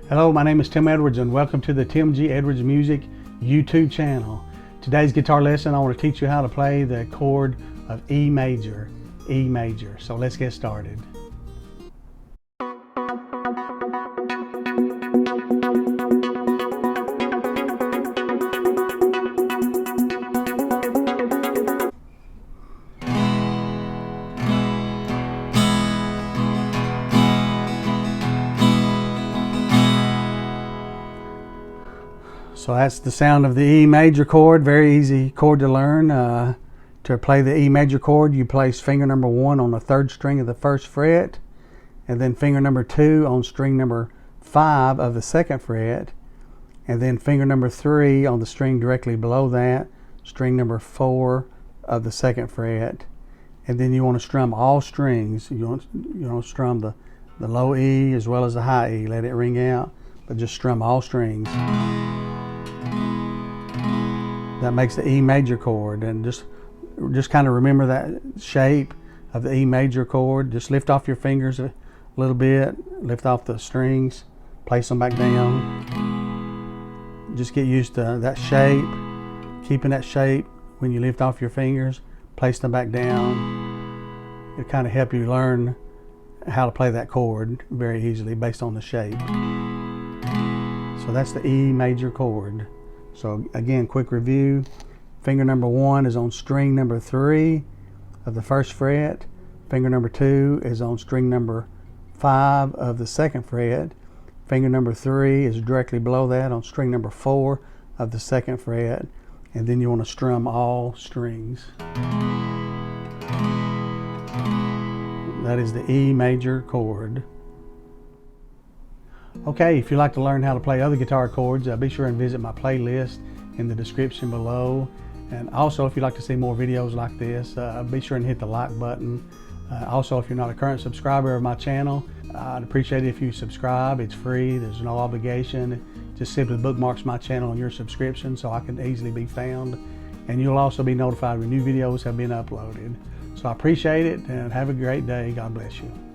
Hello, my name is Tim Edwards and welcome to the Tim G. Edwards Music YouTube channel. Today's guitar lesson, I want to teach you how to play the chord of E major. So let's get started. So that's the sound of the E major chord. Very easy chord to learn. To play the E major chord, you place finger number 1 on the 3rd string of the 1st fret, and then finger number 2 on string number 5 of the 2nd fret, and then finger number 3 on the string directly below that, string number 4 of the 2nd fret, and then you want to strum all strings. You want to strum the low E as well as the high E. Let it ring out, but just strum all strings. That makes the E major chord, and just kind of remember that shape of the E major chord. Just lift off your fingers a little bit, lift off the strings, place them back down. Just get used to that shape, keeping that shape when you lift off your fingers, place them back down. It'll kind of help you learn how to play that chord very easily based on the shape. So that's the E major chord. So again, quick review. Finger number 1 is on string number 3 of the 1st fret. Finger number 2 is on string number 5 of the 2nd fret. Finger number 3 is directly below that on string number 4 of the 2nd fret. And then you want to strum all strings. That is the E major chord. Okay, if you'd like to learn how to play other guitar chords, be sure and visit my playlist in the description below. And also, if you'd like to see more videos like this, be sure and hit the like button. Also, if you're not a current subscriber of my channel, I'd appreciate it if you subscribe. It's free, there's no obligation. It just simply bookmarks my channel on your subscription so I can easily be found. And you'll also be notified when new videos have been uploaded. So I appreciate it, and have a great day. God bless you.